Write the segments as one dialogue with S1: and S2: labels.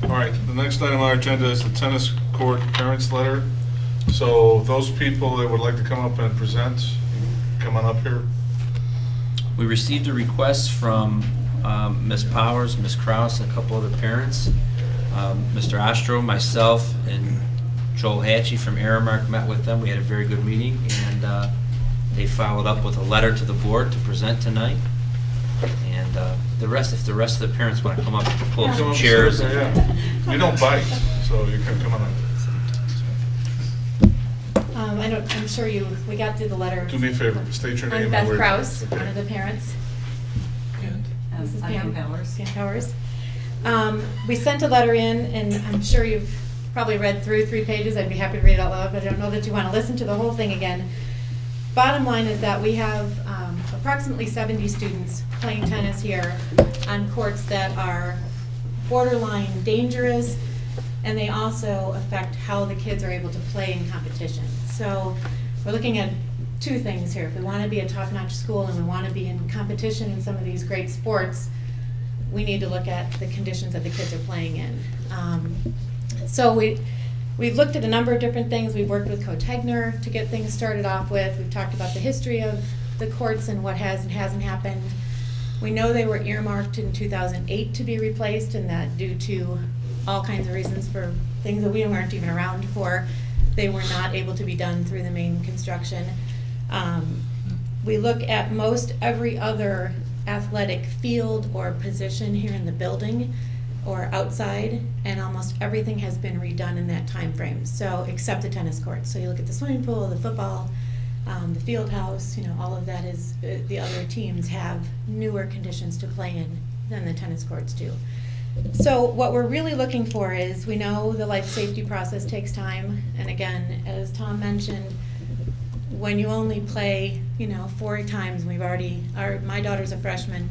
S1: All right, the next item on our agenda is the tennis court parents letter. So those people that would like to come up and present, come on up here.
S2: We received a request from Ms. Powers, Ms. Kraus, and a couple other parents. Mr. Ostro, myself, and Joel Hatchie from Aramark met with them. We had a very good meeting, and they followed up with a letter to the board to present tonight. And if the rest of the parents want to come up and pull up some chairs.
S1: Yeah. We don't bite, so you can come on up.
S3: I'm sure we got through the letter.
S1: Do me a favor, state your name.
S3: I'm Beth
S1: and where-
S3: Kraus,
S1: okay.
S3: one of the parents.
S1: And
S3: This is
S4: I'm
S3: Pam
S4: Powers.
S3: Pam Powers. We sent a letter in, and I'm sure you've probably read through 3 pages. I'd be happy to read it out loud, but I don't know that you want to listen to the whole thing again. Bottom line is that we have approximately 70 students playing tennis here on courts that are borderline dangerous, and they also affect how the kids are able to play in competition. So we're looking at 2 things here. If we want to be a top-notch school and we want to be in competition in some of these great sports, we need to look at the conditions that the kids are playing in. So we've looked at a number of different things. We've worked with Coach Hegner to get things started off with. We've talked about the history of the courts and what has and hasn't happened. We know they were earmarked in 2008 to be replaced, and that due to all kinds of reasons for things that we weren't even around for, they were not able to be done through the main construction. We look at most every other athletic field or position here in the building or outside, and almost everything has been redone in that time frame, so except the tennis courts. So you look at the swimming pool, the football, the field house, all of that is, the other teams have newer conditions to play in than the tennis courts do. So what we're really looking for is, we know the life safety process takes time, and again, as Tom mentioned, when you only play, 4 times, my daughter's a freshman,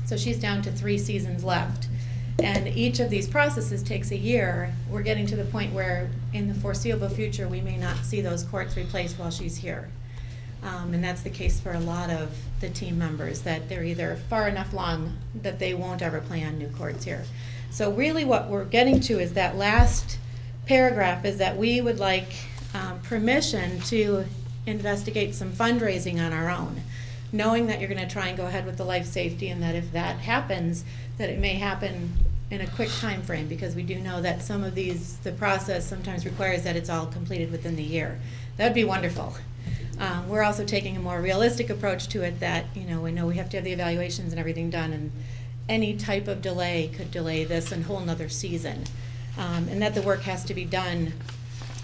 S3: so she's down to 3 seasons left. And each of these processes takes a year. We're getting to the point where in the foreseeable future, we may not see those courts replaced while she's here. And that's the case for a lot of the team members, that they're either far enough along that they won't ever play on new courts here. So really what we're getting to is that last paragraph is that we would like permission to investigate some fundraising on our own, knowing that you're going to try and go ahead with the life safety, and that if that happens, that it may happen in a quick time frame, because we do know that some of these, the process sometimes requires that it's all completed within the year. That would be wonderful. We're also taking a more realistic approach to it, that we know we have to have the evaluations and everything done, and any type of delay could delay this a whole nother season, and that the work has to be done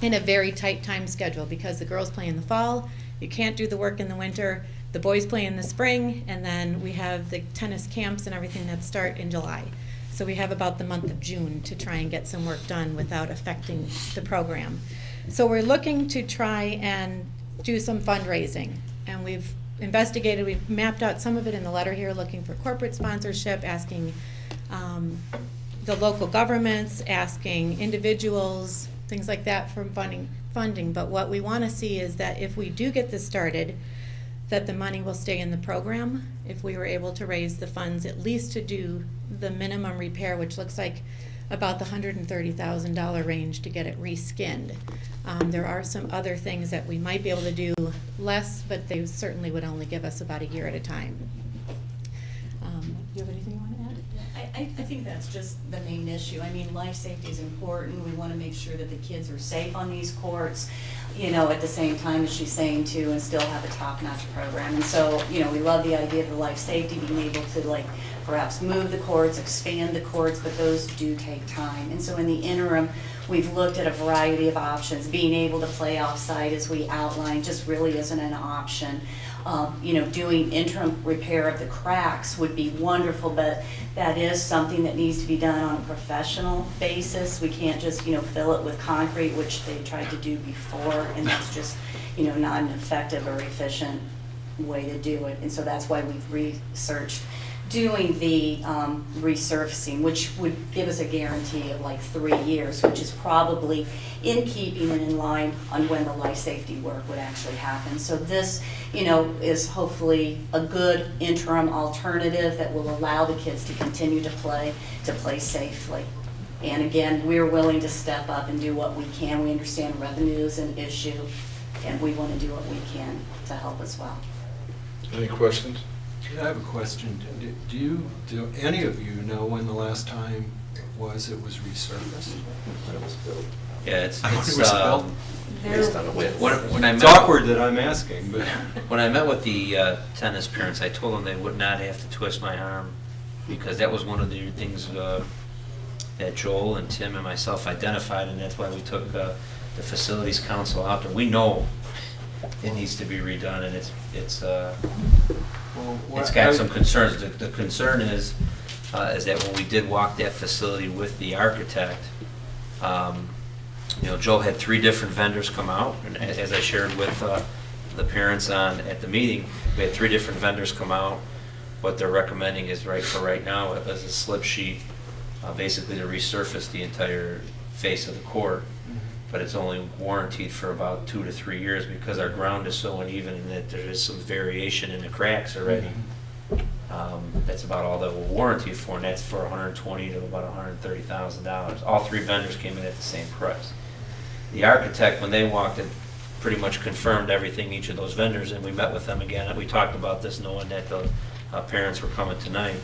S3: in a very tight time schedule, because the girls play in the fall, you can't do the work in the winter, the boys play in the spring, and then we have the tennis camps and everything that start in July. So we have about the month of June to try and get some work done without affecting the program. So we're looking to try and do some fundraising, and we've investigated, we've mapped out some of it in the letter here, looking for corporate sponsorship, asking the local governments, asking individuals, things like that for funding. But what we want to see is that if we do get this started, that the money will stay in the program. If we were able to raise the funds at least to do the minimum repair, which looks like about the $130,000 range to get it reskinned. There are some other things that we might be able to do less, but they certainly would only give us about a year at a time. Do you have anything you want to add?
S4: I think that's just the main issue. I mean, life safety is important. We want to make sure that the kids are safe on these courts, at the same time as she's saying too, and still have a top-notch program. And so, we love the idea of the life safety, being able to perhaps move the courts, expand the courts, but those do take time. And so in the interim, we've looked at a variety of options. Being able to play off-site, as we outlined, just really isn't an option. Doing interim repair of the cracks would be wonderful, but that is something that needs to be done on a professional basis. We can't just, fill it with concrete, which they tried to do before, and that's just, not an effective or efficient way to do it. And so that's why we've researched doing the resurfacing, which would give us a guarantee of 3 years, which is probably in keeping and in line on when the life safety work would actually happen. So this, is hopefully a good interim alternative that will allow the kids to continue to play safely. And again, we're willing to step up and do what we can. We understand revenue is an issue, and we want to do what we can to help as well.
S1: Any questions?
S5: I have a question. Do any of you know when the last time it was resurfaced?
S6: When it was built.
S2: Yeah, it's,
S5: When it was built?
S6: Based on the width.
S2: when I
S5: It's
S2: met,
S5: awkward that I'm asking, but.
S2: when I met with the tennis parents, I told them they would not have to twist my arm, because that was one of the things that Joel and Tim and myself identified, and that's why we took the facilities council out there. We know it needs to be redone, and it's got some concerns. The concern is that when we did walk that facility with the architect, Joe had 3 different vendors come out, and as I shared with the parents at the meeting, we had 3 different vendors come out. What they're recommending is right now as a slip sheet, basically to resurface the entire face of the court, but it's only warranted for about 2 to 3 years because our ground is so uneven and that there is some variation in the cracks already. That's about all that we're warranted for, and that's for $120,000 to about $130,000. All 3 vendors came in at the same price. The architect, when they walked it, pretty much confirmed everything, each of those vendors, and we met with them again, and we talked about this knowing that the parents were coming tonight.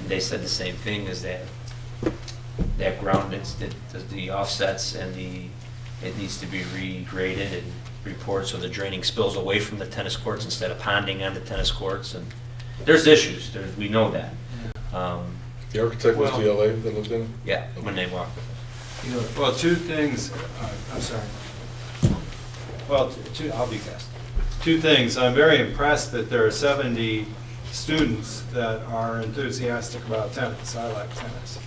S2: And they said the same thing, is that ground, the offsets and it needs to be regraded and repoured so the draining spills away from the tennis courts instead of ponding on the tennis courts. And there's issues, we know that.
S1: The architect was
S5: Well-
S1: DLA that lived in it?
S2: Yeah, when they walked with us.
S5: Well, 2 things, I'm sorry. Well, I'll be fast. 2 things. I'm very impressed that there are 70 students that are enthusiastic about tennis. I like tennis.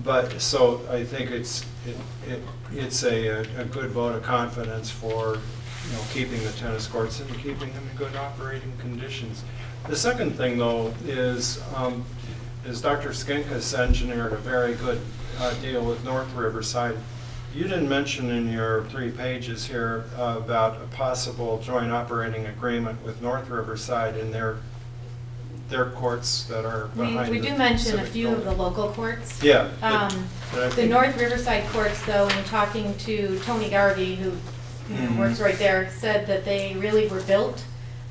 S5: But so I think it's a good vote of confidence for keeping the tennis courts and keeping them in good operating conditions. The second thing though is Dr. Skinkus engineered a very good deal with North Riverside. You didn't mention in your 3 pages here about a possible joint operating agreement with North Riverside in their courts that are behind
S3: We
S5: the
S3: do mention a
S5: civic
S3: few of the
S5: building.
S3: local courts.
S5: Yeah. but I
S3: The
S5: think-
S3: North Riverside courts, though, in talking to Tony Garvey, who works right there, said that they really were built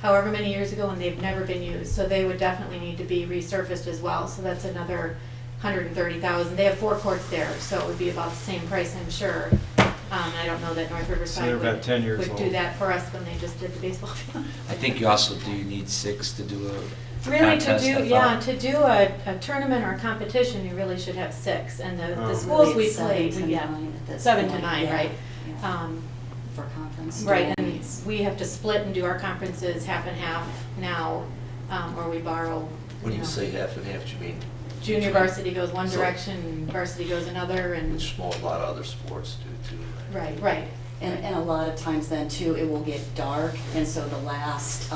S3: however many years ago and they've never been used. So they would definitely need to be resurfaced as well. So that's another $130,000. They have 4 courts there, so it would be about the same price, I'm sure. I don't know that North
S5: So
S3: Riverside
S5: they're about 10 years
S3: would do
S5: old.
S3: that for us when they just did the baseball field.
S2: I think you also do need 6 to do a
S3: Really, to
S2: contest, I
S3: do, yeah,
S2: thought.
S3: to do a tournament or a competition, you really should have 6. And the
S5: Oh.
S3: schools
S4: Really,
S3: we
S4: it's
S3: played,
S4: 7
S3: we
S4: to
S3: have
S4: 9 at this
S3: 7 to
S4: point,
S3: 9,
S4: yeah,
S3: right?
S4: yeah. For conference.
S3: Right, and
S4: meets.
S3: we have to split and do our conferences half and half now, or we borrow.
S6: When you
S3: know.
S6: say half and half, you mean?
S3: Junior varsity goes one
S6: So-
S3: direction, varsity goes another, and,
S6: Which a lot of other sports do too.
S3: right.
S4: And a lot of times then too, it will get dark, and so the last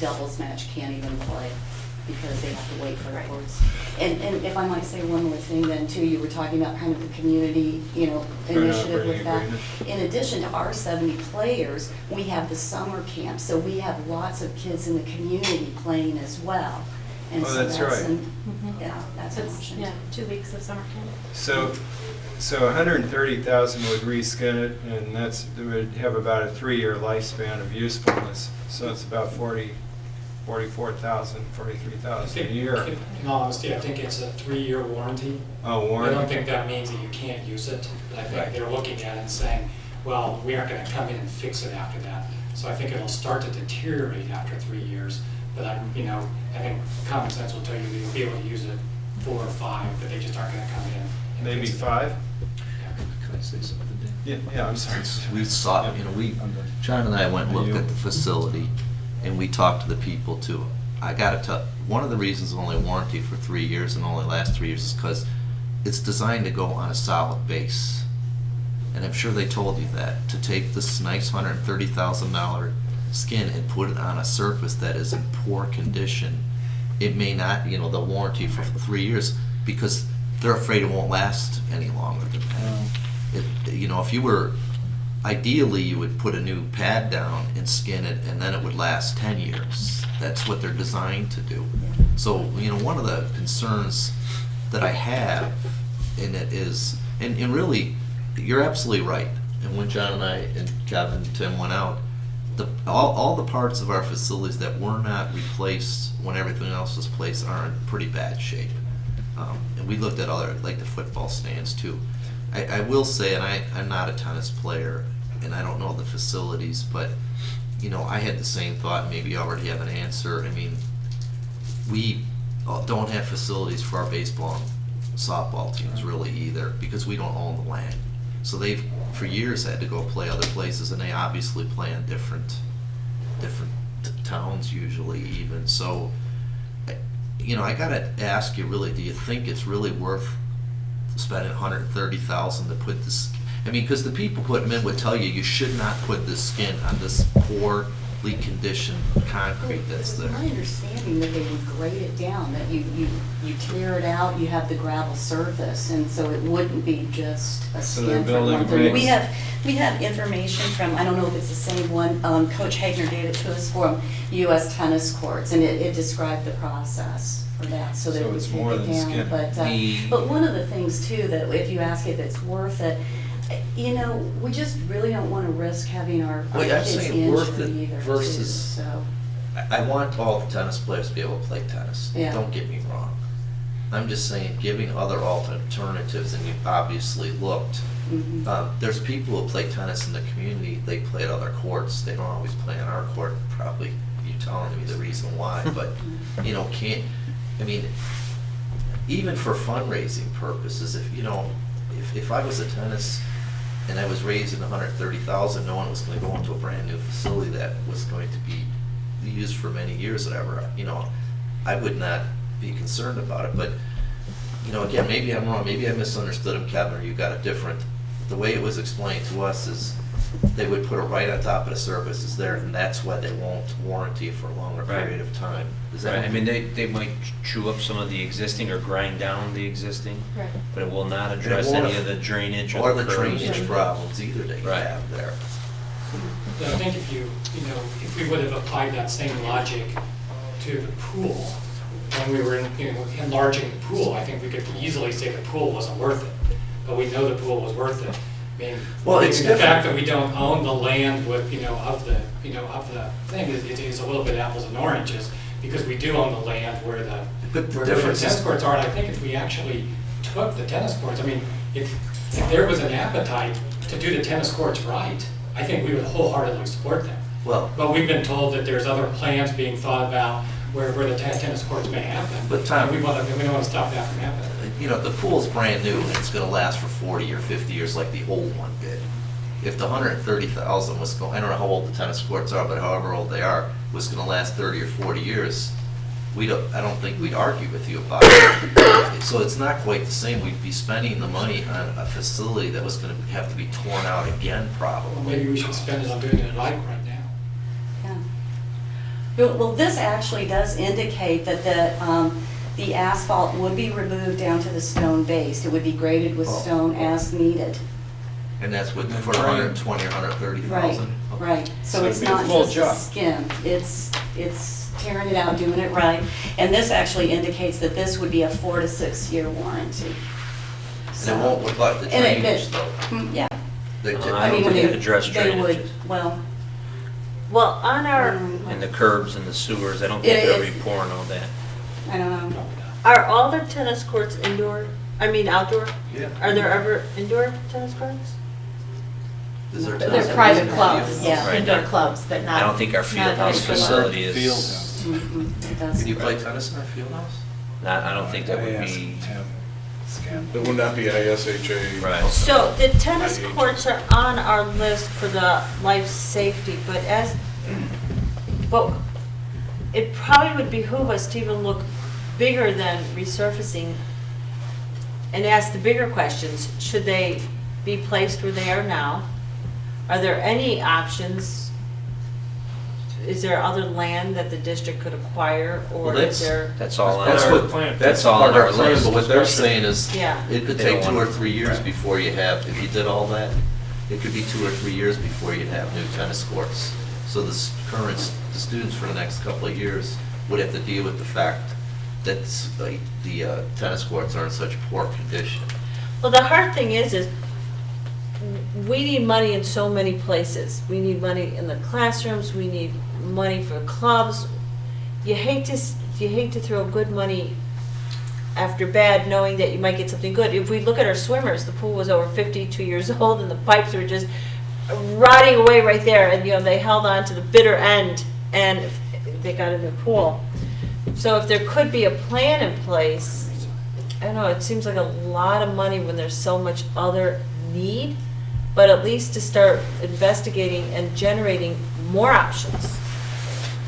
S4: doubles match can't even play because they have to wait for the
S3: Right.
S4: courts. And if I might say one more thing then too, you were talking about kind of the community, initiative with
S5: operating
S4: that.
S5: agreement.
S4: In addition to our 70 players, we have the summer camp, so we have lots of kids in the community playing as well. And
S5: Oh,
S4: so
S5: that's right.
S3: Mhm.
S4: Yeah, that's an
S3: It's,
S4: option.
S3: yeah, 2 weeks of summer camp.
S5: So 130,000 would reskin it, and it would have about a 3-year lifespan of usefulness. So it's about 44,000, 43,000 a year.
S7: In all honesty, I think it's a 3-year warranty.
S5: Oh,
S7: I don't
S5: warranty.
S7: think that means that you can't use it. I
S2: Right.
S7: think they're looking at it and saying, well, we aren't gonna come in and fix it after that. So I think it'll start to deteriorate after 3 years. But I think common sense will tell you that you'll be able to use it 4 or 5, but they just aren't gonna come in. and
S5: Maybe
S7: fix it.
S5: 5?
S6: Can I say something?
S5: Yeah, I'm sorry.
S6: We saw, John and I went and looked
S5: You-
S6: at the facility, and we talked to the people too. I gotta tell, one of the reasons only warranty for 3 years and only lasts 3 years is because it's designed to go on a solid base. And I'm sure they told you that, to take this nice $130,000 skin and put it on a surface that is in poor condition, it may not, they'll warranty for 3 years because they're afraid it won't last any longer than that. If you were, ideally, you would put a new pad down and skin it, and then it would last 10 years. That's what they're designed to do. So, one of the concerns that I have, and it is, and really, you're absolutely right. And when John and I and Kevin and Tim went out, all the parts of our facilities that were not replaced when everything else was placed are in pretty bad shape. And we looked at other, like the football stands too. I will say, and I'm not a tennis player, and I don't know the facilities, but, you know, I had the same thought, maybe you already have an answer. I mean, we don't have facilities for our baseball and softball teams really either, because we don't own the land. So they've, for years, had to go play other places, and they obviously play in different towns usually even. So, you know, I gotta ask you really, do you think it's really worth spending $130,000 to put this? I mean, because the people putting them in would tell you, you should not put this skin on this poorly conditioned concrete that's there.
S4: It's my understanding that they would grade it down, that you tear it out, you have the gravel surface, and so it wouldn't be just a
S5: So they're
S4: skin for
S5: building
S4: 130.
S5: bricks.
S4: We have information from, I don't know if it's the same one, Coach Hagner gave it to us for US tennis courts, and it described the process for that, so that
S5: So
S4: we
S5: it's
S4: take
S5: more
S4: it
S5: than
S4: down.
S5: skin.
S4: But one of the things too, that if you ask if it's worth it, you know, we just really don't want to risk having our
S6: Well, I'm
S4: kids
S6: saying worth
S4: injured
S6: it
S4: either, too,
S6: versus-
S4: so.
S6: I want all the tennis players to be able to play tennis.
S4: Yeah.
S6: Don't get me wrong. I'm just saying, giving other alternatives, and you've obviously looked.
S4: Mhm.
S6: There's people who play tennis in the community, they play at other courts, they don't always play on our court, probably you telling me the reason why, but, you know, I mean, even for fundraising purposes, if, you know, if I was a tennis and I was raising $130,000, no one was gonna go into a brand new facility that was going to be used for many years, whatever, you know, I would not be concerned about it, but, you know, again, maybe I'm wrong, maybe I misunderstood him, Kevin, or you got it different. The way it was explained to us is they would put it right on top of the surfaces there, and that's why they won't warranty for a longer
S2: Right.
S6: period of time. Is that?
S2: Right, I mean, they might chew up some of the existing or grind down the existing,
S3: Right.
S2: but it will not address
S6: won't
S2: any of the drainage
S6: Or
S2: or
S6: the
S2: the curbs.
S6: drainage problems either they
S2: Right.
S6: have there.
S7: Yeah, I think if if we would have applied that same logic to the pool, when we were enlarging the pool, I think we could easily say the pool wasn't worth it. But we know the pool was worth it. I mean,
S6: Well, it's
S7: the fact that we don't own the land with, of the thing, it is a little bit apples and oranges, because we do own the land where
S6: But the
S7: where
S6: difference
S7: the
S6: is-
S7: tennis courts are, and I think if we actually took the tennis courts, I mean, if there was an appetite to do the tennis courts right, I think we would wholeheartedly support them.
S6: Well,
S7: But we've been told that there's other plans being thought about where the tennis courts may happen.
S6: But Tom-
S7: And we don't want to stop that from happening.
S6: you know, the pool's brand new and it's gonna last for 40 or 50 years like the old one did. If the 130,000 was going, I don't know how old the tennis courts are, but however old they are, was gonna last 30 or 40 years, I don't think we'd argue with you about it. So it's not quite the same. We'd be spending the money on a facility that was gonna have to be torn out again
S7: Well,
S6: probably.
S7: maybe we should spend it on doing it right now.
S4: Yeah. Well, this actually does indicate that the asphalt would be removed down to the stone base. It would be graded with
S6: Oh.
S4: stone as needed.
S6: And that's what,
S5: And then
S6: for
S5: drain.
S6: 120 or 130,000?
S4: Right. So
S5: So
S4: it's
S5: it'd be a
S4: not
S5: full
S4: just a
S5: job.
S4: skim. It's tearing it out, doing it right. And this actually indicates that this would be a 4 to 6 year warranty.
S6: And it won't look like the
S4: And it-
S6: drainage though.
S4: Yeah.
S6: They
S2: I
S6: did-
S2: don't
S4: I mean, when
S2: think
S4: they,
S2: it addressed
S4: they would,
S2: drainages.
S4: well.
S8: Well, on our,
S2: And the curbs and the sewers, I don't think
S4: It-
S2: they'll
S4: it-
S2: be pouring all that.
S4: I don't know.
S7: Probably not.
S8: are all their tennis courts indoor? I mean outdoor?
S6: Yeah.
S8: Are there ever indoor tennis courts?
S6: Is there
S4: They're
S3: They're
S6: tennis
S3: private
S6: in the
S3: clubs,
S6: field?
S4: Yeah.
S3: indoor clubs, but not.
S2: I don't think our
S3: not
S2: field house
S3: outdoor.
S2: facility is.
S5: Field house.
S4: It does.
S6: Can you play tennis in our field house?
S2: I don't think that would
S5: I asked
S2: be,
S5: Tim Scan.
S1: It would not be ISHA.
S2: right.
S8: So the tennis
S1: IH.
S8: courts are on our list for the life safety, but it probably would behoove us to even look bigger than resurfacing and ask the bigger questions. Should they be placed where they are now? Are there any options? Is there other land that the district could acquire, or
S6: Well,
S8: is there?
S2: That's all on
S6: That's
S2: our,
S6: what,
S2: that's all on
S6: part of
S2: our
S6: plan,
S2: list.
S6: but what they're saying is,
S8: Yeah.
S6: it could
S2: They
S6: take
S2: don't
S6: 2 or
S2: want-
S6: 3 years
S2: right.
S6: before you have, if you did all that, it could be 2 or 3 years before you'd have new tennis courts. So the students for the next couple of years would have to deal with the fact that's, like, the tennis courts are in such poor condition.
S8: Well, the hard thing is we need money in so many places. We need money in the classrooms, we need money for clubs. You hate to throw good money after bad, knowing that you might get something good. If we look at our swimmers, the pool was over 52 years old and the pipes were just rotting away right there, and they held on to the bitter end and they got a new pool. So if there could be a plan in place, I don't know, it seems like a lot of money when there's so much other need, but at least to start investigating and generating more options.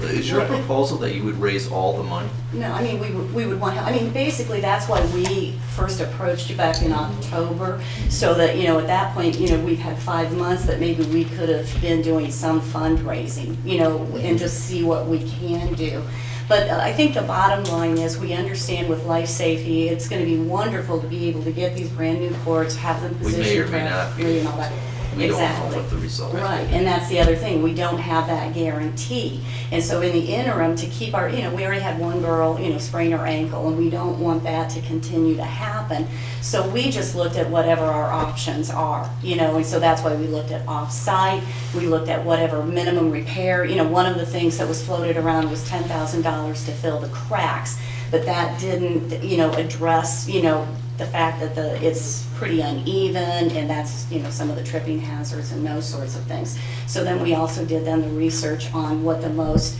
S6: Is your proposal that you would raise all the money?
S4: No, I mean, we would want, I mean, basically, that's why we first approached you back in October, so that, at that point, we've had 5 months that maybe we could have been doing some fundraising, and just see what we can do. But I think the bottom line is, we understand with life safety, it's going to be wonderful to be able to get these brand-new courts, have them
S6: We
S4: positioned.
S6: may or may not be.
S4: and all that.
S6: We don't know
S4: Exactly.
S6: what the result is.
S4: Right, and that's the other thing, we don't have that guarantee. And so in the interim, to keep our, we already had one girl, sprain her ankle, and we don't want that to continue to happen. So we just looked at whatever our options are, and so that's why we looked at off-site, we looked at whatever minimum repair. One of the things that was floated around was $10,000 to fill the cracks, but that didn't, address, the fact that it's pretty uneven, and that's, some of the tripping hazards and those sorts of things. So then we also did then the research on what the most,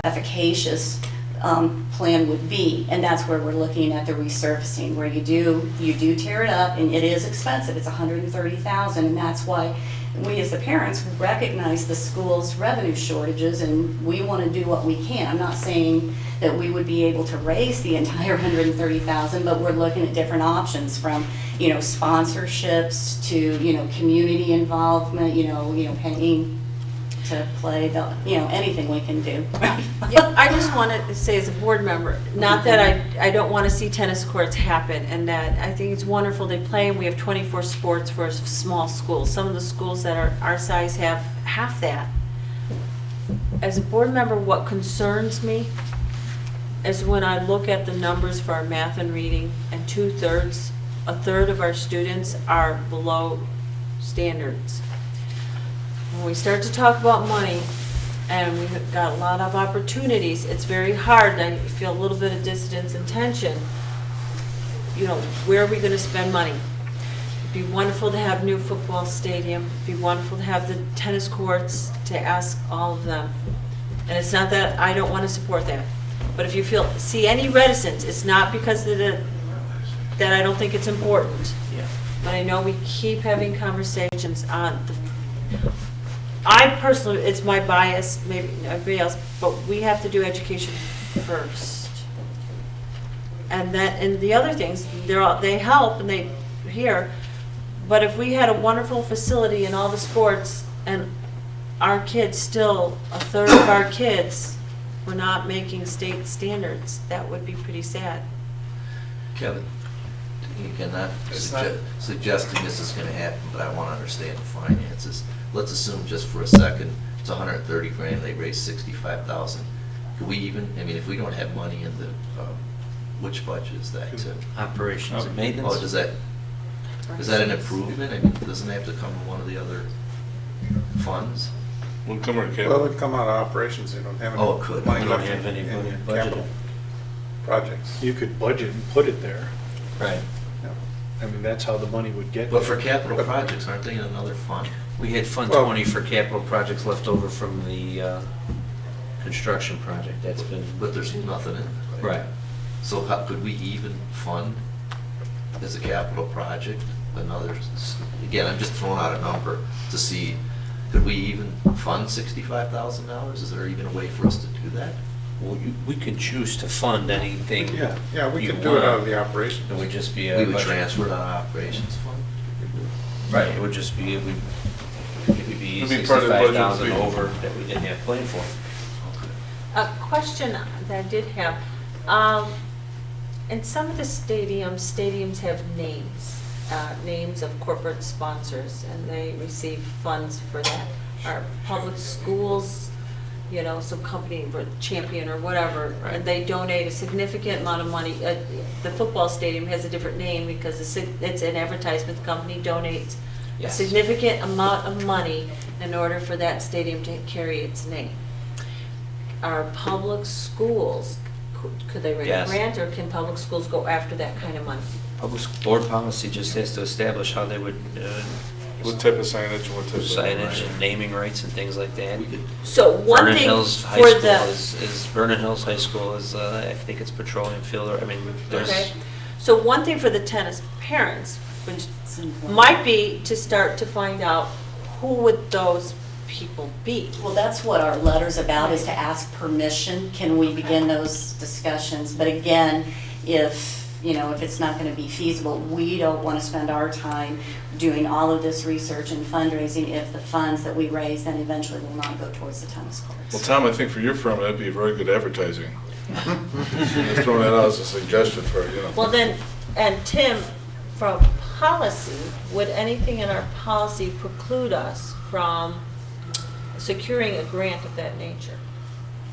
S4: efficacious plan would be, and that's where we're looking at the resurfacing, where you do tear it up, and it is expensive. It's $130,000, and that's why we as the parents recognize the school's revenue shortages, and we want to do what we can. I'm not saying that we would be able to raise the entire $130,000, but we're looking at different options, from sponsorships to community involvement, paying to play, anything we can do.
S8: Yeah, I just want to say as a board member, not that I don't want to see tennis courts happen, and that I think it's wonderful they play, and we have 24 sports for a small school. Some of the schools that are our size have half that. As a board member, what concerns me is when I look at the numbers for our math and reading, and a third of our students are below standards. When we start to talk about money, and we've got a lot of opportunities, it's very hard. I feel a little bit of dissonance and tension. Where are we going to spend money? It'd be wonderful to have new football stadium. It'd be wonderful to have the tennis courts, to ask all of them. And it's not that I don't want to support that. But if you see any reticence, it's not because that I don't think it's important.
S2: Yeah.
S8: But I know we keep having conversations on I personally, it's my bias, maybe everybody else, but we have to do education first. And the other things, they help and they hear, but if we had a wonderful facility in all the sports, and our kids still, a third of our kids were not making state standards, that would be pretty sad.
S6: Kevin, again, not suggesting this is going to happen, but I want to understand the finances. Let's assume just for a second, it's 130 grand, they raised 65,000. Could we even, if we don't have money in the, which budget is that?
S2: Operations and maintenance.
S6: Oh, is that an improvement? Doesn't it have to come from one of the other funds?
S1: We'll come our
S9: Well, it
S1: capital.
S9: would come out of operations, they don't have any
S6: Oh, it could.
S9: money
S2: We don't
S9: left
S2: have any
S9: in
S2: money
S9: capital
S2: budgeted.
S9: projects.
S10: You could budget and put it there.
S2: Right.
S10: That's how the money would get
S6: But
S10: there.
S6: for capital projects, aren't they in another fund?
S2: We had Fund
S9: Well-
S2: 20 for capital projects left over from the construction project. That's been.
S6: But there's nothing in it.
S2: Right.
S6: So how could we even fund as a capital project another, again, I'm just throwing out a number to see, could we even fund $65,000? Is there even a way for us to do that?
S2: Well, we could choose to fund anything.
S9: Yeah, we
S2: you
S9: could do it out of
S2: want.
S9: the operations.
S2: It would just be a.
S6: We would
S2: budget.
S6: transfer it out of operations fund?
S2: Right, it would just be, it would be
S1: It'd be part of the budget
S2: 65,000
S1: fee.
S2: over that we didn't have planned for.
S8: A question that I did have, in some of the stadiums have names of corporate sponsors, and they receive funds for that. Are public schools you know, some company, Champion or whatever,
S2: Right.
S8: and they donate a significant amount of money. The football stadium has a different name because it's an advertisement. The company donates a
S2: Yes.
S8: significant amount of money in order for that stadium to carry its name. Our public schools, could they write a
S2: Yes.
S8: grant, or can public schools go after that kind of money?
S2: Public board policy just has to establish how they would,
S1: What type of signage, what type of?
S2: signage and naming rights and things like that.
S6: We could,
S8: So one
S2: Vernon
S8: thing
S2: Hills High
S8: for
S2: School
S8: the.
S2: is Vernon Hills High School is, I think it's Petroleum Field, or, I mean, there's,
S8: Okay, so one thing for the tennis parents, which
S4: It's important.
S8: might be to start to find out who would those people be.
S4: Well, that's what our letter's about, is to ask permission. Can we begin those discussions? But again, if it's not going to be feasible, we don't want to spend our time doing all of this research and fundraising if the funds that we raise then eventually will not go towards the tennis
S1: Well,
S4: courts.
S1: Tom, I think for your firm, that'd be very good advertising. Just throwing that out as a suggestion for,
S8: Well then, and Tim, from policy, would anything in our policy preclude us from securing a grant of that nature?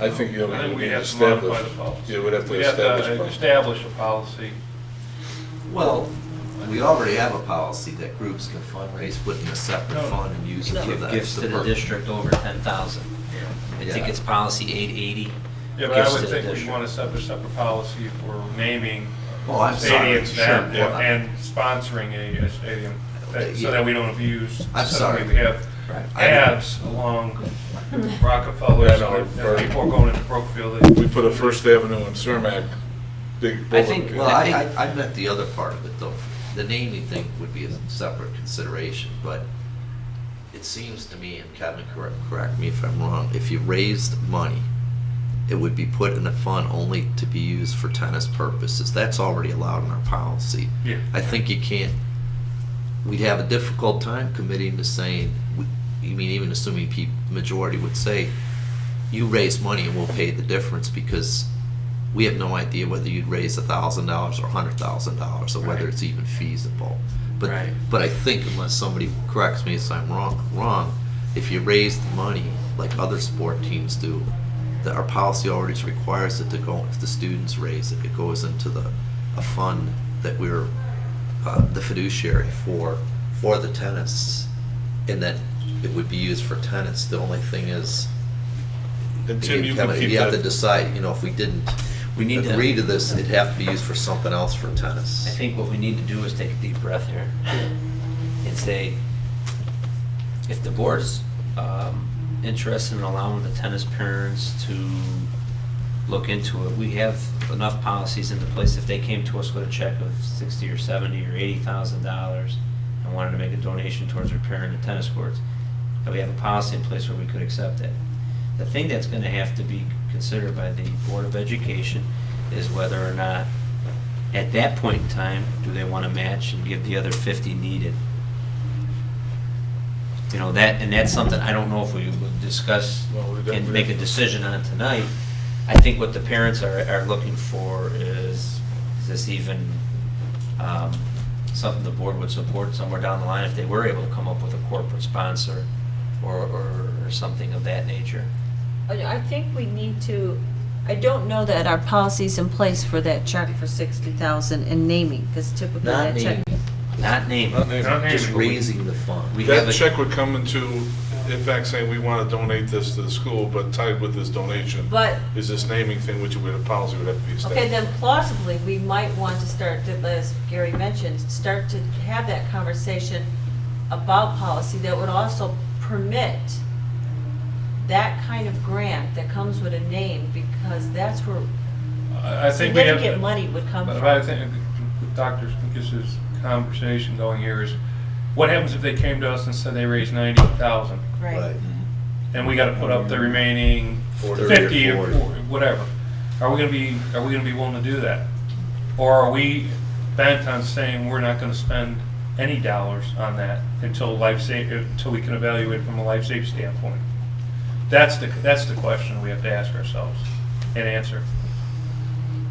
S1: I think you
S11: I think we
S1: need to
S11: have to modify
S1: establish.
S11: the policy.
S1: Yeah, we'd have to
S11: We have
S1: establish.
S11: to
S1: policy.
S11: establish a policy.
S6: well, we already have a policy that groups can fundraise within a separate
S11: No.
S6: fund and use it for
S2: give
S6: that.
S2: gifts to the
S6: purpose.
S2: district over 10,000. I think
S6: Yeah.
S2: it's policy 880.
S11: Yeah, but I
S2: Gifts
S11: would
S2: to the
S11: think we
S2: district.
S11: want to set a separate policy for naming
S6: Oh, I'm sorry.
S11: stadiums
S6: Sure,
S11: that,
S6: yeah.
S11: and sponsoring a stadium,
S6: Yeah.
S11: so that we don't abuse.
S6: I'm
S11: suddenly
S6: sorry.
S11: We have
S2: Right.
S11: ads along Rockefeller,
S1: Yeah,
S11: so
S1: no,
S11: that people are going into Brookfield.
S1: We put a First Avenue and Cermak, big.
S2: I think-
S1: boulevard.
S6: Well,
S2: I
S6: I meant the other part of it, though. The naming thing would be a separate consideration, but it seems to me, and Kevin, correct me if I'm wrong, if you raised money, it would be put in a fund only to be used for tennis purposes. That's already allowed in our policy.
S11: Yeah.
S6: I think you can't, we'd have a difficult time committing to saying, I mean, even assuming majority would say, you raise money and we'll pay the difference, because we have no idea whether you'd raise $1,000 or $100,000, or whether
S2: Right.
S6: it's even feasible.
S2: Right.
S6: But I think, unless somebody corrects me if I'm wrong, if you raise the money like other sport teams do, that our policy already requires it to go, if the students raise it, it goes into a fund that we're the fiduciary for the tennis, and then it would be used for tennis. The only thing is,
S1: And Tim, you can
S6: Kevin,
S1: keep
S6: you have to
S1: that.
S6: decide, if we didn't
S2: We need to.
S6: agree to this, it'd have to be used for something else for tennis.
S2: I think what we need to do is take a deep breath here and say, if the board's interested in allowing the tennis parents to look into it, we have enough policies into place. If they came to us with a check of $60 or $70 or $80,000 and wanted to make a donation towards repairing the tennis courts, that we have a policy in place where we could accept it. The thing that's going to have to be considered by the Board of Education is whether or not, at that point in time, do they want to match and give the other 50 needed? And that's something I don't know if we would discuss
S1: Well, we
S2: and
S1: definitely-
S2: make a decision on tonight. I think what the parents are looking for is this even something the board would support somewhere down the line if they were able to come up with a corporate sponsor or something of that nature.
S8: I think we need to, I don't know that our policy's in place for that check for 60,000 in naming, because typically
S6: Not
S8: that check.
S6: naming,
S2: Not named.
S1: Not naming.
S11: Not naming.
S6: just raising the fund.
S2: We have
S1: That
S2: a-
S1: check would come into, in fact, saying we want to donate this to the school, but tied with this donation
S8: But,
S1: is this naming thing, which would, a policy would have to be established.
S8: okay, then plausibly, we might want to start, to, as Gary mentioned, start to have that conversation about policy that would also permit that kind of grant that comes with a name, because that's where
S11: I think we have.
S8: significant money would come
S11: But
S8: from.
S11: I think Dr. Lucas's conversation going here is, what happens if they came to us and said they raised 90,000?
S8: Right.
S11: And we gotta put up the remaining
S6: 40 or
S11: 50 or
S6: 40.
S11: 40, whatever. Are we gonna be willing to do that? Or are we bent on saying we're not gonna spend any dollars on that until we can evaluate from a life safety standpoint? That's the question we have to ask ourselves and answer.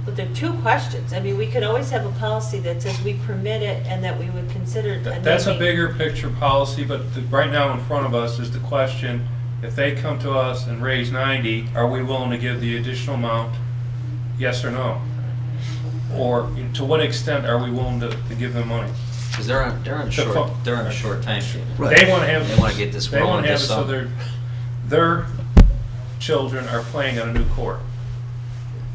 S8: But there are two questions. I mean, we could always have a policy that says we permit it and that we would consider.
S11: That's a
S8: naming.
S11: bigger picture policy, but right now in front of us is the question, if they come to us and raise 90, are we willing to give the additional amount? Yes or no? Or to what extent are we willing to give them money?
S2: Because they're on a short time schedule.
S6: Right.
S11: They want to have.
S2: They wanna get this
S11: They want
S2: rolling
S11: to have
S2: this
S11: it so
S2: summer.
S11: their children are playing on a new court,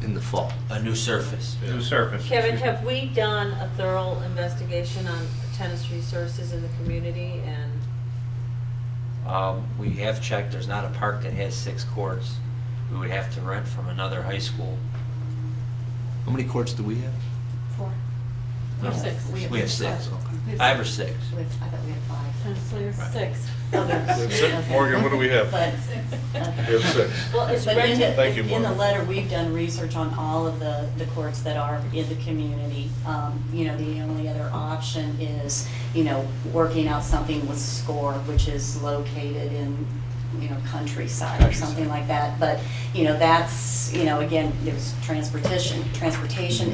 S6: In the fall.
S2: A new surface.
S11: new surface.
S8: Kevin,
S11: excuse me.
S8: have we done a thorough investigation on tennis resources in the community and?
S2: We have checked, there's not a park that has 6 courts. We would have to rent from another high school.
S6: How many courts do we have?
S3: 4.
S2: No.
S3: Or 6.
S2: We have 6.
S3: We have
S2: 5 or
S3: 6.
S2: 6.
S4: I thought we had 5.
S3: So there's 6.
S1: Morgan, what do we have?
S4: But,
S1: We have 6.
S8: Well, it's
S4: but
S8: rented.
S1: Thank you,
S4: in the
S1: Morgan.
S4: letter, we've done research on all of the courts that are in the community. You know, the only other option is, you know, working out something with SCORE, which is located in, you know, countryside or something like that. But, you know, that's, you know, again, there's transportation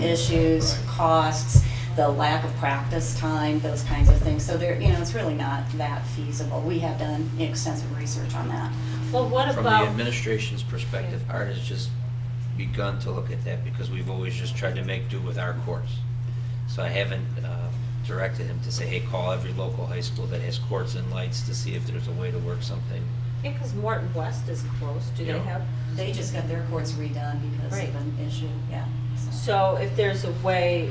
S4: issues, costs, the lack of practice time, those kinds of things. So there, you know, it's really not that feasible. We have done extensive research on that.
S8: Well, what
S2: From the
S8: about,
S2: administration's perspective, Art has just begun to look at that because we've always just tried to make do with our courts. So I haven't directed him to say, hey, call every local high school that has courts and lights to see if there's a way to work something.
S8: because Morton West is close, do they
S2: Yeah.
S8: have?
S4: They just got their courts redone because
S8: Right.
S4: of an issue, yeah.
S8: So if there's a way,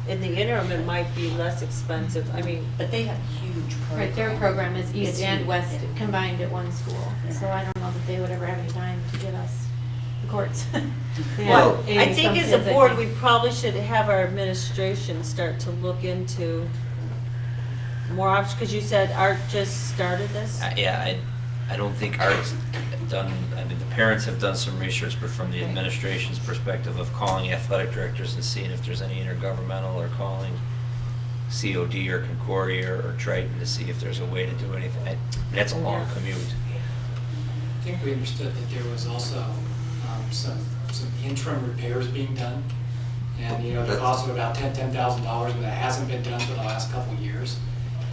S8: in the interim, it might be less expensive, I mean,
S4: But they have huge program.
S3: Right, their program is
S4: It's
S3: east and
S4: huge,
S3: west
S4: yeah.
S3: combined at one school.
S4: Yeah.
S3: So I don't know that they would ever have any time to get us the courts.
S6: Well,
S3: Yeah,
S8: I
S3: 80
S8: think
S3: some
S8: as a
S3: kids, I
S8: board, we
S3: think.
S8: probably should have our administration start to look into more options, because you said Art just started this?
S2: Yeah, I don't think Art's done, I mean, the parents have done some research, but from the administration's perspective of calling athletic directors and seeing if there's any intergovernmental, or calling COD or Concordia or Triton to see if there's a way to do anything. That's a long
S8: Yeah.
S2: commute.
S7: I think we understood that there was also some interim repairs being done. And, you know, the cost of about $10,000, but that hasn't been done for the last couple of years.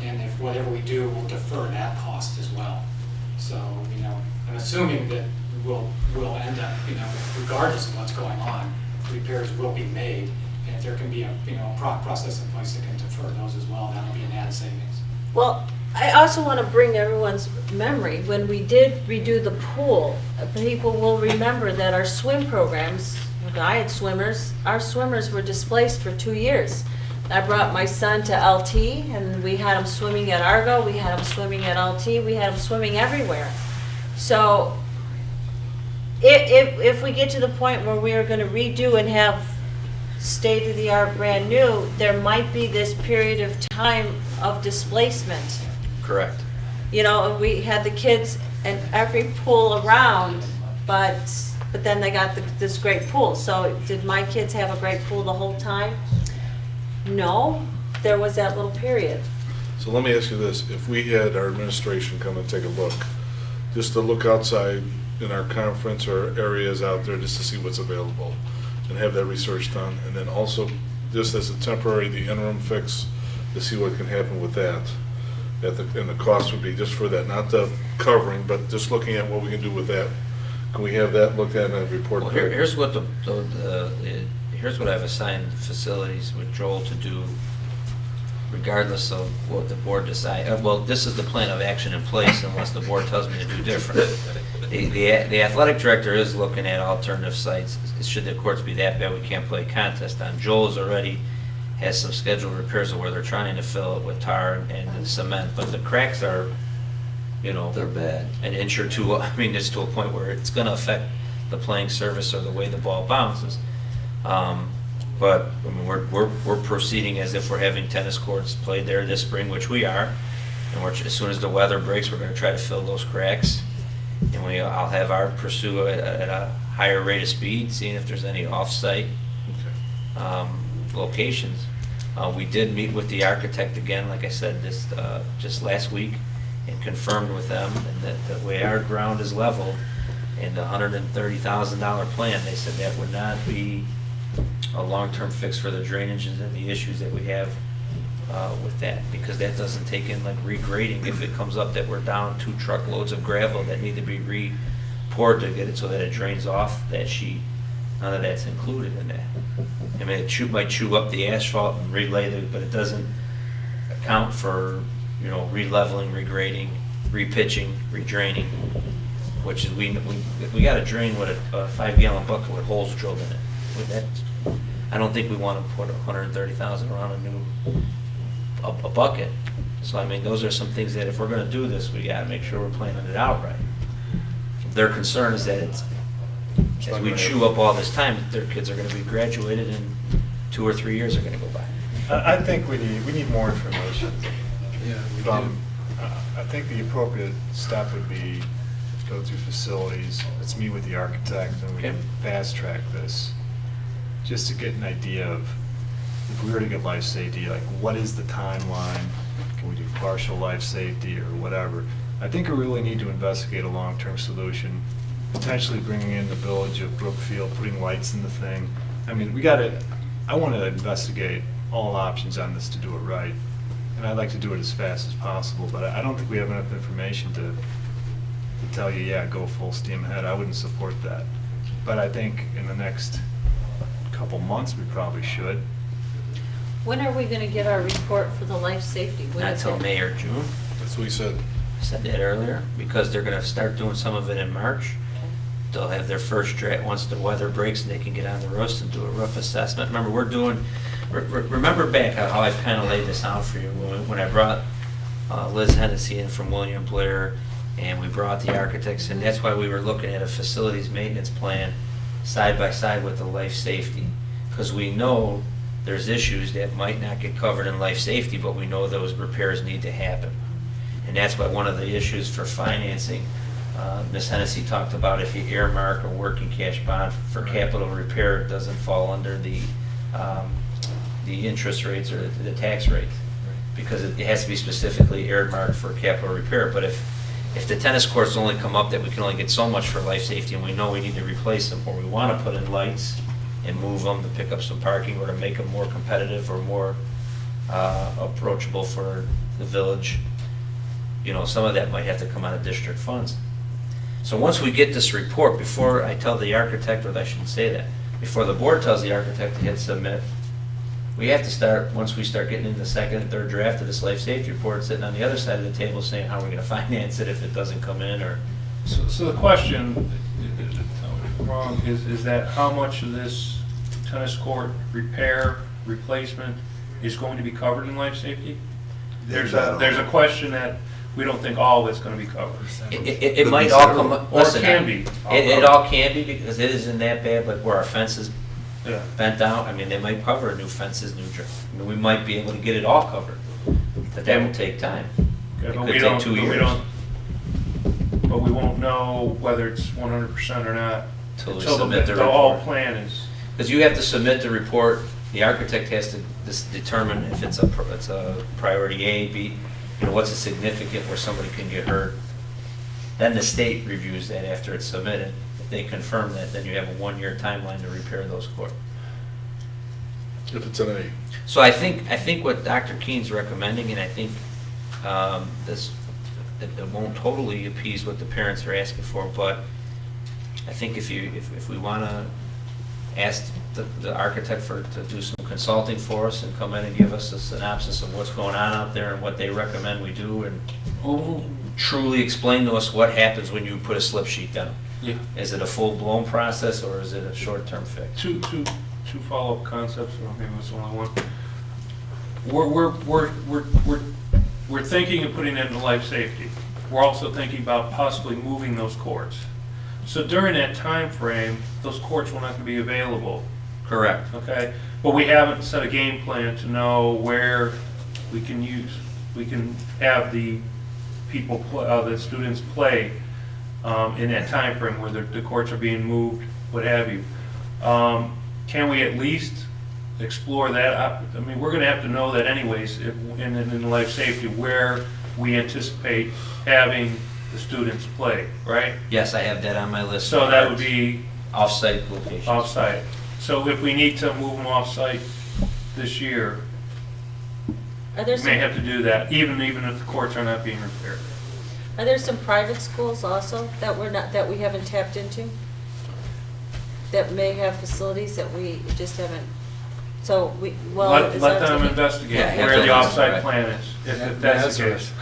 S7: And if whatever we do, we'll defer that cost as well. So, you know, I'm assuming that we'll end up, you know, regardless of what's going on, repairs will be made. And if there can be a, you know, process in place that can defer those as well, that'll be an added savings.
S8: Well, I also want to bring everyone's memory, when we did redo the pool, people will remember that our swim programs, I had swimmers, our swimmers were displaced for 2 years. I brought my son to LT, and we had him swimming at Argo, we had him swimming at LT, we had him swimming everywhere. So if we get to the point where we are going to redo and have state-of-the-art brand new, there might be this period of time of displacement.
S2: Correct.
S8: You know, and we had the kids in every pool around, but then they got this great pool. So did my kids have a great pool the whole time? No, there was that little period.
S1: So let me ask you this, if we had our administration come and take a look, just to look outside in our conference or areas out there just to see what's available and have that research done, and then also just as a temporary, the interim fix to see what can happen with that. And the cost would be just for that, not the covering, but just looking at what we can do with that. Can we have that looked at and report?
S2: Well,
S1: back?
S2: here's what here's what I've assigned facilities with Joel to do, regardless of what the board decides. Well, this is the plan of action in place unless the board tells me to do different. The athletic director is looking at alternative sites. Should the courts be that bad we can't play a contest on? Joel's already has some scheduled repairs where they're trying to fill it with tar and cement, but the cracks are, you know,
S6: They're bad.
S2: an inch or two. I mean, it's to a point where it's going to affect the playing surface or the way the ball bounces. But I mean, we're proceeding as if we're having tennis courts played there this spring, which we are. And as soon as the weather breaks, we're going to try to fill those cracks. And I'll have our pursue at a higher rate of speed, seeing if there's any off-site locations. We did meet with the architect again, like I said, this just last week, and confirmed with them and that the way our ground is leveled and the $130,000 plan, they said that would not be a long-term fix for the drainages and the issues that we have with that, because that doesn't take in like regrading. If it comes up that we're down 2 truckloads of gravel that need to be re-poured to get it so that it drains off that sheet, none of that's included in that. I mean, it might chew up the asphalt and relay it, but it doesn't account for, you know, re-leveling, regrading, repitching, redraining, which is, we got to drain with a 5-gallon bucket with holes drilled in it. With that, I don't think we want to put 130,000 around a bucket. So I mean, those are some things that if we're going to do this, we got to make sure we're planning it out right. Their concern is that as we chew up all this time, their kids are going to be graduated and 2 or 3 years are going to go by.
S10: I think we need more information.
S1: Yeah,
S10: I think the appropriate step would be to go through facilities, let's meet with the architect, and we can
S2: Okay.
S10: fast track this, just to get an idea of, if we were to get life safety, like, what is the timeline? Can we do partial life safety or whatever? I think we really need to investigate a long-term solution, potentially bringing in the village of Brookfield, putting lights in the thing. I mean, I want to investigate all options on this to do it right. And I'd like to do it as fast as possible, but I don't think we have enough information to tell you, yeah, go full steam ahead. I wouldn't support that. But I think in the next couple months, we probably should.
S8: When are we gonna get our report for the life safety? When
S2: Not
S8: is
S2: till
S8: it?
S2: May or June.
S1: That's what he said.
S2: I said that earlier, because they're going to start doing some of it in March. They'll have their first draft, once the weather breaks and they can get on the roofs and do a roof assessment. Remember, we're doing, remember back how I've kind of laid this out for you, when I brought Liz Hennessy in from William Blair, and we brought the architects in. That's why we were looking at a facilities maintenance plan side by side with the life safety, because we know there's issues that might not get covered in life safety, but we know those repairs need to happen. And that's why one of the issues for financing, Ms. Hennessy talked about, if you earmark a working cash bond for capital repair, it doesn't fall under the interest rates or the tax rates, because it has to be specifically earmarked for capital repair. But if the tennis courts only come up that we can only get so much for life safety, and we know we need to replace them, or we want to put in lights and move them to pick up some parking, or to make them more competitive or more approachable for the village, you know, some of that might have to come out of district funds. So once we get this report, before I tell the architect, or I shouldn't say that, before the board tells the architect to hit submit, we have to start, once we start getting into the second and third draft of this life safety report, sitting on the other side of the table saying, how are we going to finance it if it doesn't come in, or...
S11: So the question, tell me if I'm wrong, is that how much of this tennis court repair, replacement is going to be covered in life safety? There's a question that we don't think all of it's going to be covered.
S2: It might all come,
S11: Or it
S2: listen,
S11: can be.
S2: It all can be, because it isn't that bad, but where our fence is
S11: Yeah.
S2: bent out, I mean, they might cover new fences, I mean, we might be able to get it all covered, but that will take time.
S11: Okay,
S2: It
S11: but
S2: could
S11: we
S2: take
S11: don't,
S2: 2
S11: but we
S2: years.
S11: don't, but we won't know whether it's 100% or not
S2: Till we
S11: until
S2: submit the
S11: the whole
S2: report.
S11: plan is.
S2: Because you have to submit the report, the architect has to determine if it's a priority A, B, you know, what's a significant where somebody can get hurt. Then the state reviews that after it's submitted. If they confirm that, then you have a 1-year timeline to repair those courts.
S1: If it's an A.
S2: So I think what Dr. Keene's recommending, and I think it won't totally appease what the parents are asking for, but I think if we want to ask the architect to do some consulting for us and come in and give us a synopsis of what's going on out there and what they recommend we do, and truly explain to us what happens when you put a slip sheet down.
S11: Yeah.
S2: Is it a full-blown process, or is it a short-term fix?
S11: Two follow-up concepts, or maybe it's only one. We're thinking of putting that into life safety. We're also thinking about possibly moving those courts. So during that time frame, those courts will not be available,
S2: Correct.
S11: okay? But we haven't set a game plan to know where we can have the the students play in that time frame where the courts are being moved, what have you. Can we at least explore that? I mean, we're gonna have to know that anyways, in life safety, where we anticipate having the students play, right?
S2: Yes, I have that on my list.
S11: So that would be
S2: Off-site locations.
S11: off-site. So if we need to move them off-site this year,
S8: Are there
S11: We may
S8: some,
S11: have to do that, even if the courts are not being repaired.
S8: are there some private schools also that that we haven't tapped into? That may have facilities that we just haven't, so
S11: Let
S8: is
S11: let
S8: that
S11: them
S8: something-
S11: investigate
S2: Yeah,
S11: where the
S2: have to-
S11: offside
S2: right.
S11: plan is, if that's the case.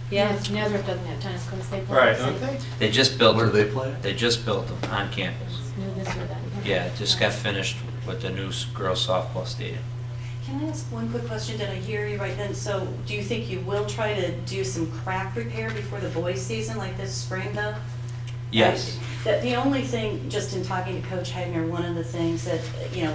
S8: Yeah,
S3: Nazareth doesn't have tennis courts, they play.
S11: Right.
S9: Okay.
S2: They just built
S6: Where do
S2: them.
S6: they play?
S2: They just built them on campus.
S3: It's new this year then.
S2: Yeah, it just got finished with the new girls softball stadium.
S4: Can I ask one quick question? Did I hear you right then? So do you think you will try to do some crack repair before the boys' season like this spring though?
S2: Yes.
S4: The only thing, just in talking to Coach Hagner, one of the things that,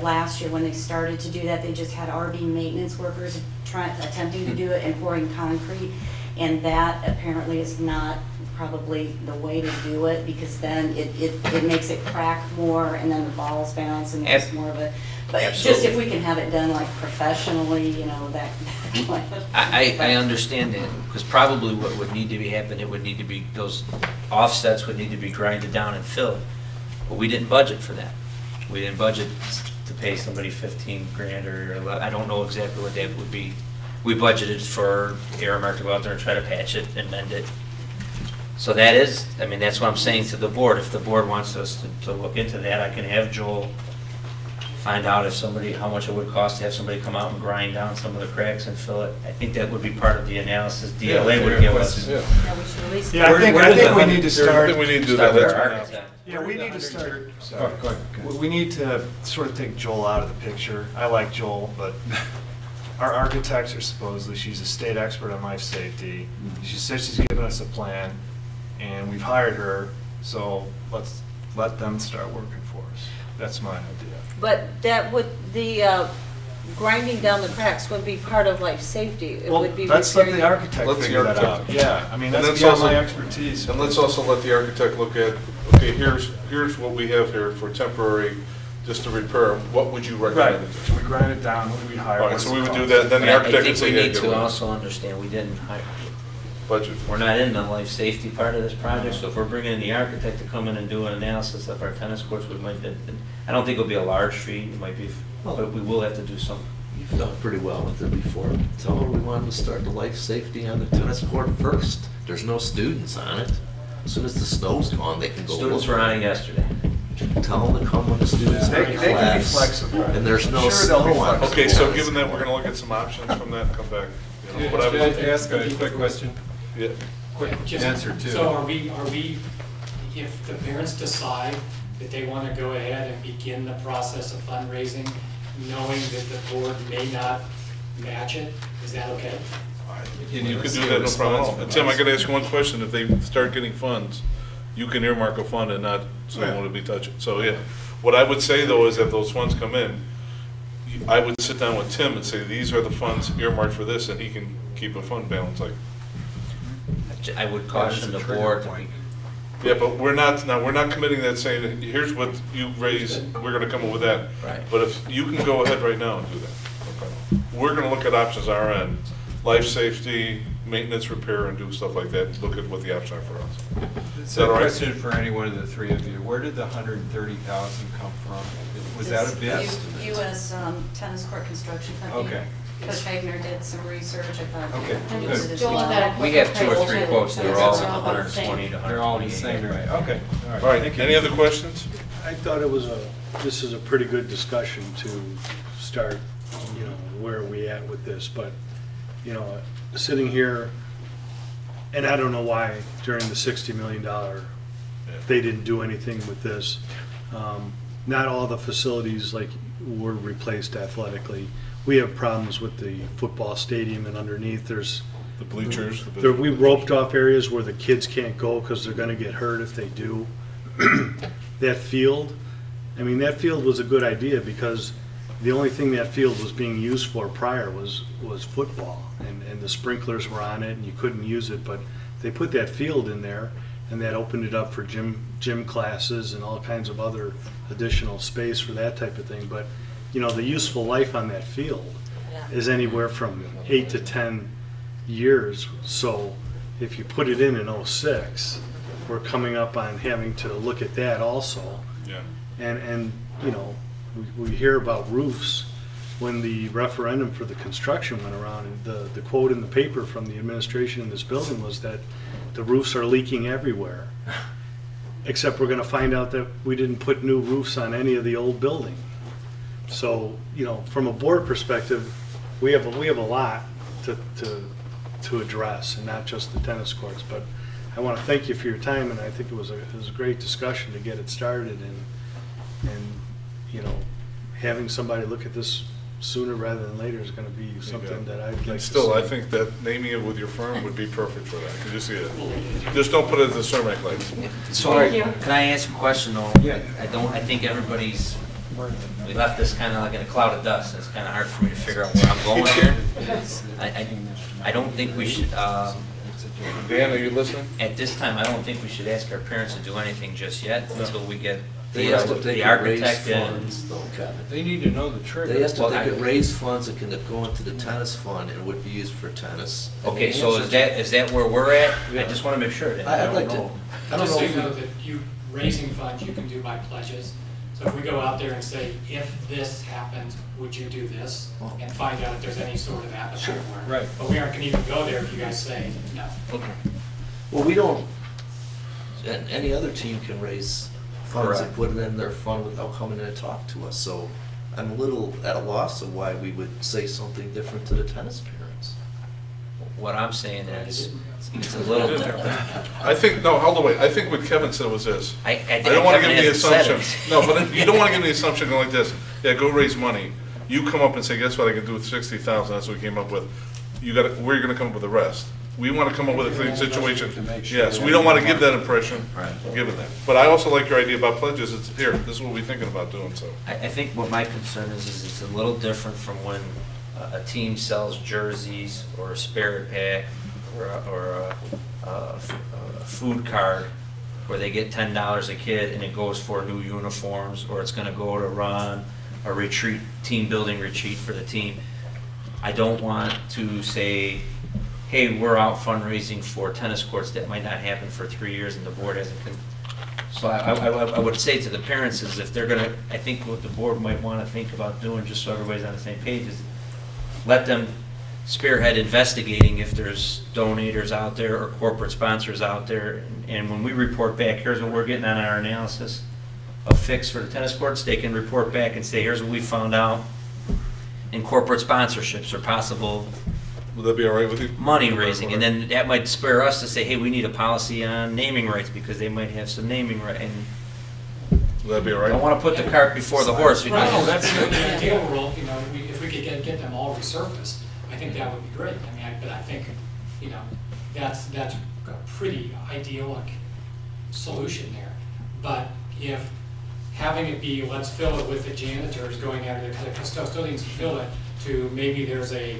S4: last year when they started to do that, they just had RV maintenance workers attempting to do it and pouring concrete. And that apparently is not probably the way to do it, because then it makes it crack more and then the balls bounce and it's more of a, but just
S2: Absolutely.
S4: if we can have it done like professionally, that kind of.
S2: I understand that, because probably what would need to be happening, it would need to be, those offsets would need to be grinded down and filled. But we didn't budget for that. We didn't budget to pay somebody 15 grand I don't know exactly what that would be. We budgeted for Aramark to go out there and try to patch it and mend it. So that is, that's what I'm saying to the board. If the board wants us to look into that, I can have Joel find out how much it would cost to have somebody come out and grind down some of the cracks and fill it. I think that would be part of the analysis DLA would give us.
S1: Yeah.
S8: yeah, we should at least.
S10: Yeah, I think we need to
S1: I
S10: start.
S1: think we need to do
S2: Start
S1: that.
S2: with
S1: That's
S2: our
S1: my-
S2: architect.
S10: Yeah, we need to start.
S5: Go ahead.
S10: We need to sort of take Joel out of the picture. I like Joel, but our architects are supposedly, she's a state expert on life safety. She says she's given us a plan, and we've hired her, so let's let them start working for us. That's my idea.
S8: But that would, the grinding down the cracks would be part of life safety. It
S10: Well,
S8: would be
S10: let's let the
S8: repairing-
S10: architect
S1: Let the
S10: figure that out.
S1: architect.
S10: Yeah,
S1: And
S10: that's
S1: let's
S10: beyond
S1: also-
S10: my expertise.
S1: And let's also let the architect look at, okay, here's what we have here for temporary, just to repair. What would you
S10: Right,
S1: recommend?
S10: so we grind it down, what do we hire?
S1: All right,
S10: What's
S1: so
S10: the
S1: we would do
S10: cost?
S1: that, then the
S2: But
S1: architect
S2: I
S1: would
S2: think
S1: say,
S2: we
S1: yeah,
S2: need
S1: get
S2: to
S1: one.
S2: also understand, we didn't hire,
S1: Budget.
S2: we're not in the life safety part of this project, so if we're bringing in the architect to come in and do an analysis of our tennis courts, I don't think it'll be a large fee, it might be, but we will have to do some.
S6: You've done pretty well with it before. Tell them we wanted to start the life safety on the tennis court first. There's no students on it. As soon as the snow's gone, they can go.
S2: Students
S6: look.
S2: were on it yesterday.
S6: Tell them to come when the students are
S10: They
S6: in
S10: can be
S6: class.
S10: flexible.
S6: And there's
S10: I'm
S6: no
S10: sure they'll be
S6: snow on it.
S10: flexible.
S1: Okay, so given that, we're gonna look at some options from that and come back. You know, what I
S5: Can
S1: was-
S5: I ask a quick question?
S1: Yeah.
S5: Quick
S7: Just-
S5: answer too.
S7: So are we, if the parents decide that they want to go ahead and begin the process of fundraising, knowing that the board may not match it, is that okay?
S1: You could do that, no problem. Tim, I gotta ask you one question. If they start getting funds, you can earmark a fund and not someone would be touching. So, yeah. What I would say though is if those funds come in, I would sit down with Tim and say, these are the funds earmarked for this, and he can keep a fund balance like.
S2: I would caution the board to be.
S1: Yeah, but we're not committing that saying, here's what you raise, we're gonna come up with that.
S2: Right.
S1: But if you can go ahead right now and do that, no problem. We're gonna look at options on our end, life safety, maintenance, repair, and do stuff like that, look at what the options are for us. Is that
S5: So
S1: all right?
S5: question for any one of the three of you, where did the 130,000 come from? Was that a bid?
S4: U.S. Tennis Court Construction Company.
S5: Okay.
S4: Coach Hagner did some research, I thought.
S5: Okay,
S4: he
S5: good.
S4: did as
S3: Joel
S4: well.
S3: got a
S2: We have two or
S3: quote
S2: three
S3: from
S2: quotes that are
S3: They're
S2: all
S3: all about the same.
S2: 120 to 128.
S5: They're all the same, right? Okay, all right.
S1: All right,
S5: Thank you.
S1: any other questions?
S12: I thought this is a pretty good discussion to start, where are we at with this, but, sitting here, and I don't know why during the $60 million, they didn't do anything with this. Not all the facilities were replaced athletically. We have problems with the football stadium and underneath there's,
S1: The bleachers?
S12: we roped off areas where the kids can't go because they're gonna get hurt if they do. That field was a good idea because the only thing that field was being used for prior was football. And the sprinklers were on it and you couldn't use it, but they put that field in there and that opened it up for gym classes and all kinds of other additional space for that type of thing. But, the useful life on that field
S8: Yeah.
S12: is anywhere from 8 to 10 years. So if you put it in '06, we're coming up on having to look at that also.
S1: Yeah.
S12: And we hear about roofs. when the referendum for the construction went around, and the quote in the paper from the administration in this building was that the roofs are leaking everywhere. Except we're gonna find out that we didn't put new roofs on any of the old building. So, you know, from a board perspective, we have a lot to address, and not just the tennis courts. But I want to thank you for your time, and I think it was a great discussion to get it started, and you know, having somebody look at this sooner rather than later is going to be something that I'd like to
S1: And still,
S12: see.
S1: I think that naming it with your firm would be perfect for that. Could you see it? Just don't put it as the Cermak lights.
S2: So,
S3: Thank you.
S2: can I ask a question though? I think everybody's, we left this kind of like in a cloud of dust. It's kind of hard for me to figure out where I'm going here. I don't think we should,
S1: Dan, are you listening?
S2: at this time, I don't think we should ask our parents to do anything just yet until we get
S6: They
S2: the
S6: asked if they
S2: the
S6: could raise
S2: architect in.
S6: funds, though, Kevin.
S5: They need to know the trigger.
S6: They asked if
S2: Well,
S6: they could raise funds that can go into the tennis fund and would be used for tennis. And
S2: Okay,
S6: the
S2: so
S6: answer
S2: is that where we're at? I just want to make sure. I
S6: I'd
S2: don't
S6: like to,
S2: know.
S6: I don't
S7: Just
S6: know
S7: so
S6: if
S7: you know
S6: we,
S7: that you, raising funds, you can do by pledges. So if we go out there and say, if this happens, would you do this? And find out if there's any sort of appetite for it.
S5: Right.
S7: But we aren't gonna even go there if you guys say no.
S6: well, we don't, and any other team can raise funds and
S2: Correct.
S6: put it in their fund without coming in and talk to us. So I'm a little at a loss of why we would say something different to the tennis parents.
S2: What I'm saying is, it's a little different.
S1: I think, no, hold on, wait. I think what Kevin said was this.
S2: I
S1: I don't want to
S2: Kevin
S1: give the
S2: hasn't said
S1: assumption,
S2: it.
S1: no, but you don't want to give the assumption going like this. Yeah, go raise money. You come up and say, guess what I can do with 60,000, that's what we came up with. We're going to come up with the rest. We want to come up with a clean situation. Yes, we don't want to give that impression,
S2: Right.
S1: given that. But I also like your idea about pledges. It's here, this is what we're thinking about doing, so.
S2: I think what my concern is it's a little different from when a team sells jerseys or a spirit pack or a food card where they get $10 a kid and it goes for new uniforms, or it's gonna go to run a retreat, team building retreat for the team. I don't want to say, hey, we're out fundraising for tennis courts. That might not happen for 3 years and the board hasn't. So I would say to the parents is if they're gonna, I think what the board might wanna think about doing, just so everybody's on the same page, is let them spearhead investigating if there's donators out there or corporate sponsors out there. And when we report back, here's what we're getting on our analysis of fix for the tennis courts, they can report back and say, here's what we found out in corporate sponsorships or possible
S1: Would that be all right with you?
S2: money raising. And then that might spur us to say, hey, we need a policy on naming rights because they might have some naming right. And
S1: Would that be all
S2: I
S1: right?
S2: don't want to put the cart before the horse.
S7: No,
S2: because-
S7: that's in the ideal world, you know, if we could get them all resurfaced, I think that would be great. I mean, but I think, you know, that's a pretty idyllic solution there. But if having it be, let's fill it with the janitors going out, the custodians fill it, to maybe there's a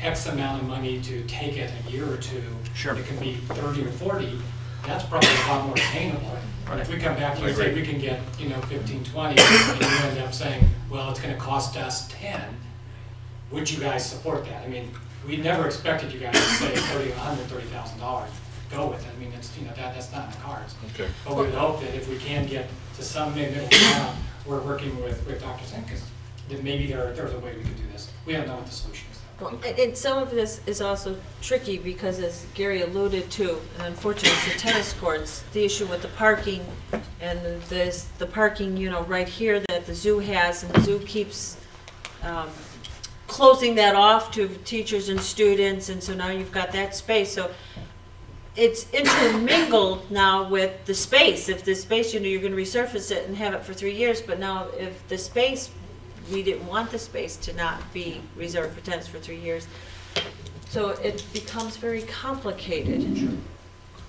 S7: X amount of money to take it a year or two.
S2: Sure.
S7: It can be 30 or 40, that's probably a lot more attainable. And if we come back and
S1: I
S7: say
S1: agree.
S7: we can get, 15, 20, and you end up saying, well, it's gonna cost us 10, would you guys support that? I mean, we never expected you guys to say $130,000, go with it. I mean, it's, that's not in the cards.
S1: Okay.
S7: But we would hope that if we can get to some middle ground, we're working with Dr. Zinkis, that maybe there's a way we can do this. We don't know what the solution is though.
S8: Well, and some of this is also tricky because as Gary alluded to, and unfortunately it's the tennis courts, the issue with the parking and the parking, right here that the zoo has, and the zoo keeps closing that off to teachers and students, and so now you've got that space. So it's intermingled now with the space. If the space, you're going to resurface it and have it for 3 years, but now if the space, we didn't want the space to not be reserved for tennis for 3 years. So it becomes very complicated.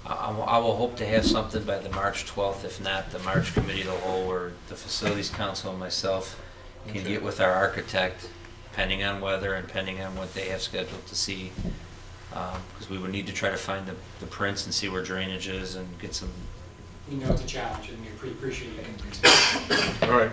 S2: I will hope to have something by the March 12th, if not the March Committee of the Whole, where the Facilities Council and myself can get with our architect, depending on weather and depending on what they have scheduled to see. Because we would need to try to find the prints and see where drainage is and get some.
S7: We know it's a challenge and we appreciate you.
S1: All right.